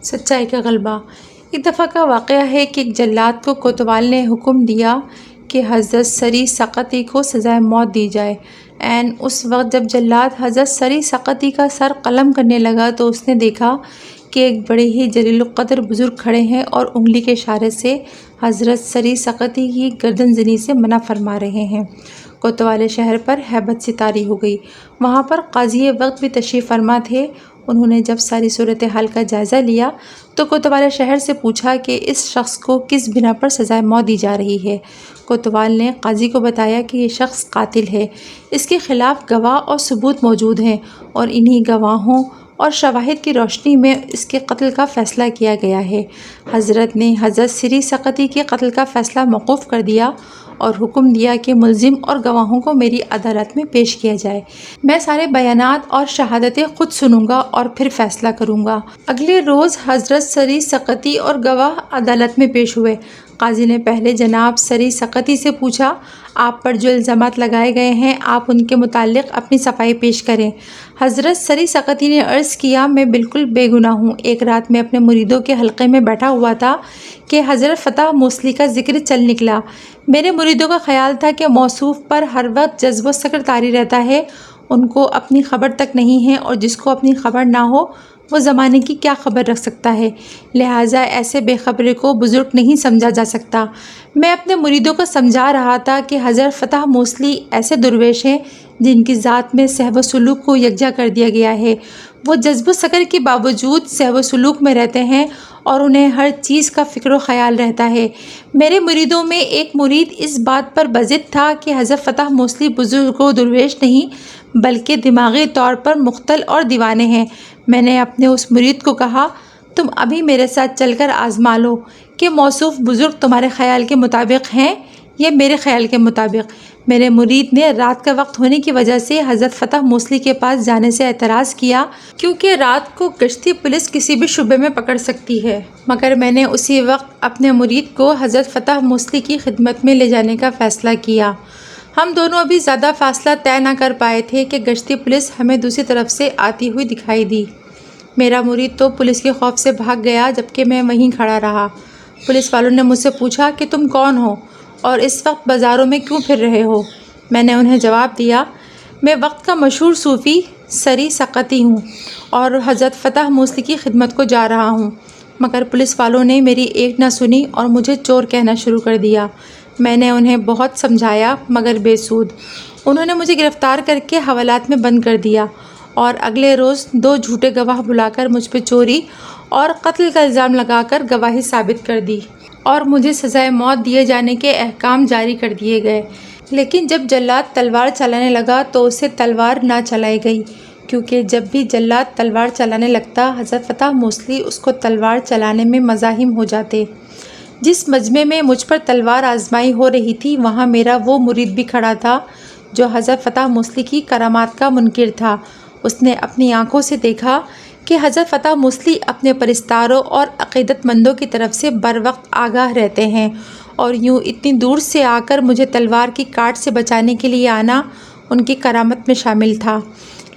سچائی کا غلبہ۔ ایک دفعہ کا واقعہ ہے کہ ایک جلاد کو کوتوال نے حکم دیا کہ حضرت سری سقطی کو سزائے موت دی جائے۔ عین اس وقت جب جلاد حضرت سری سقطی کا سر قلم کرنے لگا تو اس نے دیکھا کہ ایک بڑے ہی جلیل القدر بزرگ کھڑے ہیں اور انگلی کے اشارے سے حضرت سری سقطی کی گردن زنی سے منع فرما رہے ہیں۔ کوتوال شہر پر ہیبت سی طاری ہو گئی۔ وہاں پر قاضی وقت بھی تشریف فرما تھے۔ انہوں نے جب ساری صورتحال کا جائزہ لیا تو کوتوال شہر سے پوچھا کہ اس شخص کو کس بنا پر سزائے موت دی جا رہی ہے۔ کوتوال نے قاضی کو بتایا کہ یہ شخص قاتل ہے، اس کے خلاف گواہ اور ثبوت موجود ہیں اور انہی گواہوں اور شواہد کی روشنی میں اس کے قتل کا فیصلہ کیا گیا ہے۔ حضرت نے حضرت سری سقطی کے قتل کا فیصلہ موقوف کر دیا اور حکم دیا کہ ملزم اور گواہوں کو میری عدالت میں پیش کیا جائے۔ میں سارے بیانات اور شہادتیں خود سنوں گا اور پھر فیصلہ کروں گا۔ اگلے روز حضرت سری سقطی اور گواہ عدالت میں پیش ہوئے۔ قاضی نے پہلے جناب سری سقطی سے پوچھا، آپ پر جو الزامات لگائے گئے ہیں آپ ان کے متعلق اپنی صفائی پیش کریں۔ حضرت سری سقطی نے عرض کیا، میں بالکل بے گناہ ہوں۔ ایک رات میں اپنے مریدوں کے حلقے میں بیٹھا ہوا تھا کہ حضرت فتح موصلی کا ذکر چل نکلا۔ میرے مریدوں کا خیال تھا کہ موصوف پر ہر وقت جذب و سکر طاری رہتا ہے، ان کو اپنی خبر تک نہیں ہے، اور جس کو اپنی خبر نہ ہو وہ زمانے کی کیا خبر رکھ سکتا ہے، لہٰذا ایسے بے خبرے کو بزرگ نہیں سمجھا جا سکتا۔ میں اپنے مریدوں کو سمجھا رہا تھا کہ حضرت فتح موصلی ایسے درویش ہیں جن کی ذات میں سہو و سلوک کو یکجا کر دیا گیا ہے۔ وہ جذب و سکر کے باوجود سہو و سلوک میں رہتے ہیں اور انہیں ہر چیز کا فکر و خیال رہتا ہے۔ میرے مریدوں میں ایک مرید اس بات پر بضد تھا کہ حضرت فتح موصلی بزرگ و درویش نہیں بلکہ دماغی طور پر مختل اور دیوانے ہیں۔ میں نے اپنے اس مرید کو کہا، تم ابھی میرے ساتھ چل کر آزما لو کہ موصوف بزرگ تمہارے خیال کے مطابق ہیں یا میرے خیال کے مطابق۔ میرے مرید نے رات کا وقت ہونے کی وجہ سے حضرت فتح موصلی کے پاس جانے سے اعتراض کیا، کیونکہ رات کو گشتی پولیس کسی بھی شبے میں پکڑ سکتی ہے، مگر میں نے اسی وقت اپنے مرید کو حضرت فتح موصلی کی خدمت میں لے جانے کا فیصلہ کیا۔ ہم دونوں ابھی زیادہ فاصلہ طے نہ کر پائے تھے کہ گشتی پولیس ہمیں دوسری طرف سے آتی ہوئی دکھائی دی۔ میرا مرید تو پولیس کے خوف سے بھاگ گیا جبکہ میں وہیں کھڑا رہا۔ پولیس والوں نے مجھ سے پوچھا کہ تم کون ہو اور اس وقت بازاروں میں کیوں پھر رہے ہو؟ میں نے انہیں جواب دیا، میں وقت کا مشہور صوفی سری سقطی ہوں اور حضرت فتح موصلی کی خدمت کو جا رہا ہوں۔ مگر پولیس والوں نے میری ایک نہ سنی اور مجھے چور کہنا شروع کر دیا۔ میں نے انہیں بہت سمجھایا مگر بے سود۔ انہوں نے مجھے گرفتار کر کے حوالات میں بند کر دیا اور اگلے روز 2 جھوٹے گواہ بلا کر مجھ پہ چوری اور قتل کا الزام لگا کر گواہی ثابت کر دی اور مجھے سزائے موت دیے جانے کے احکام جاری کر دیے گئے۔ لیکن جب جلاد تلوار چلانے لگا تو اسے تلوار نہ چلائی گئی، کیونکہ جب بھی جلاد تلوار چلانے لگتا حضرت فتح موصلی اس کو تلوار چلانے میں مزاحم ہو جاتے۔ جس مجمع میں مجھ پر تلوار آزمائی ہو رہی تھی وہاں میرا وہ مرید بھی کھڑا تھا جو حضرت فتح موصلی کی کرامات کا منکر تھا۔ اس نے اپنی آنکھوں سے دیکھا کہ حضرت فتح موصلی اپنے پرستاروں اور عقیدت مندوں کی طرف سے بر وقت آگاہ رہتے ہیں، اور یوں اتنی دور سے آ کر مجھے تلوار کی کاٹ سے بچانے کے لیے آنا ان کی کرامت میں شامل تھا۔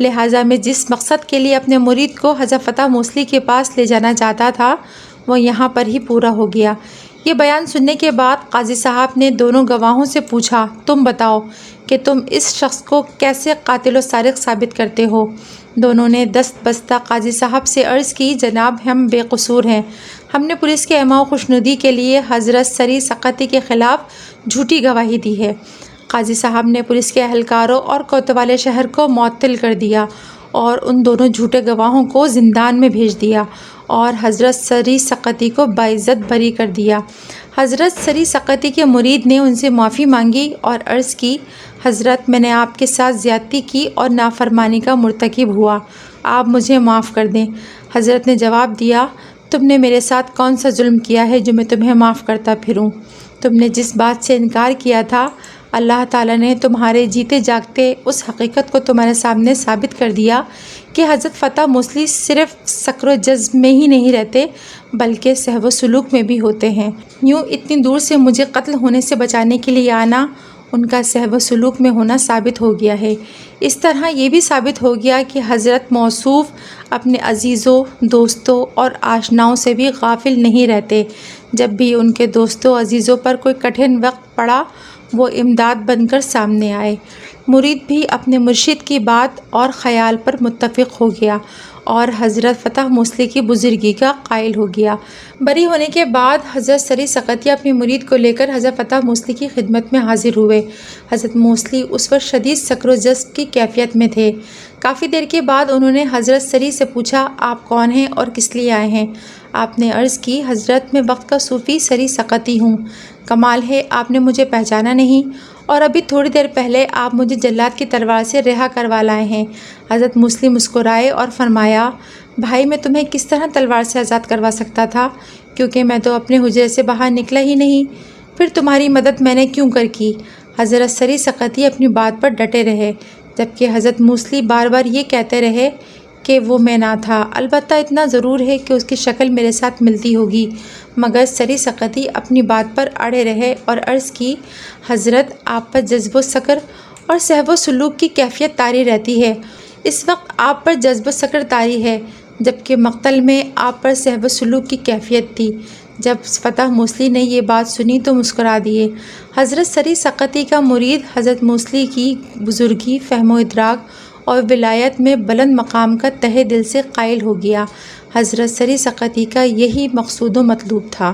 لہٰذا میں جس مقصد کے لیے اپنے مرید کو حضرت فتح موصلی کے پاس لے جانا چاہتا تھا وہ یہاں پر ہی پورا ہو گیا۔ یہ بیان سننے کے بعد قاضی صاحب نے دونوں گواہوں سے پوچھا، تم بتاؤ کہ تم اس شخص کو کیسے قاتل و سارق ثابت کرتے ہو؟ دونوں نے دست بستہ قاضی صاحب سے عرض کی، جناب ہم بے قصور ہیں، ہم نے پولیس کے ایما و خوشنودی کے لیے حضرت سری سقطی کے خلاف جھوٹی گواہی دی ہے۔ قاضی صاحب نے پولیس کے اہلکاروں اور کوتوال شہر کو معطل کر دیا اور ان دونوں جھوٹے گواہوں کو زندان میں بھیج دیا اور حضرت سری سقطی کو باعزت بری کر دیا۔ حضرت سری سقطی کے مرید نے ان سے معافی مانگی اور عرض کی، حضرت میں نے آپ کے ساتھ زیادتی کی اور نافرمانی کا مرتکب ہوا، آپ مجھے معاف کر دیں۔ حضرت نے جواب دیا، تم نے میرے ساتھ کون سا ظلم کیا ہے جو میں تمہیں معاف کرتا پھروں؟ تم نے جس بات سے انکار کیا تھا اللہ تعالیٰ نے تمہارے جیتے جاگتے اس حقیقت کو تمہارے سامنے ثابت کر دیا کہ حضرت فتح موصلی صرف سکر و جذب میں ہی نہیں رہتے بلکہ سہو و سلوک میں بھی ہوتے ہیں۔ یوں اتنی دور سے مجھے قتل ہونے سے بچانے کے لیے آنا ان کا صحب و سلوک میں ہونا ثابت ہو گیا ہے۔ اس طرح یہ بھی ثابت ہو گیا کہ حضرت موصوف اپنے عزیزوں، دوستوں اور آشناؤں سے بھی غافل نہیں رہتے۔ جب بھی ان کے دوستوں عزیزوں پر کوئی کٹھن وقت پڑا وہ امداد بن کر سامنے آئے۔ مرید بھی اپنے مرشد کی بات اور خیال پر متفق ہو گیا اور حضرت فتح موصلی کی بزرگی کا قائل ہو گیا۔ بری ہونے کے بعد حضرت سری سقطی اپنے مرید کو لے کر حضرت فتح موصلی کی خدمت میں حاضر ہوئے۔ حضرت موصلی اس وقت شدید سکر و جذب کی کیفیت میں تھے۔ کافی دیر کے بعد انہوں نے حضرت سری سے پوچھا، آپ کون ہیں اور کس لیے آئے ہیں؟ آپ نے عرض کی، حضرت میں وقت کا صوفی سری سقطی ہوں۔ کمال ہے، آپ نے مجھے پہچانا نہیں، اور ابھی تھوڑی دیر پہلے آپ مجھے جلاد کی تلوار سے رہا کروا لائے ہیں۔ حضرت موصلی مسکرائے اور فرمایا، بھائی میں تمہیں کس طرح تلوار سے آزاد کروا سکتا تھا، کیونکہ میں تو اپنے حجرے سے باہر نکلا ہی نہیں، پھر تمہاری مدد میں نے کیوں کر کی؟ حضرت سری سقطی اپنی بات پر ڈٹے رہے، جبکہ حضرت موصلی بار بار یہ کہتے رہے کہ وہ میں نہ تھا، البتہ اتنا ضرور ہے کہ اس کی شکل میرے ساتھ ملتی ہوگی، مگر سری سقطی اپنی بات پر اڑے رہے اور عرض کی، حضرت آپ پر جذب و سکر اور صحب و سلوک کی کیفیت طاری رہتی ہے، اس وقت آپ پر جذب و سکر طاری ہے، جبکہ مقتل میں آپ پر صحب و سلوک کی کیفیت تھی۔ جب فتح موصلی نے یہ بات سنی تو مسکرا دیے۔ حضرت سری سقطی کا مرید حضرت موصلی کی بزرگی، فہم و ادراک اور ولایت میں بلند مقام کا تہہ دل سے قائل ہو گیا۔ حضرت سری سقطی کا یہی مقصود و مطلوب تھا۔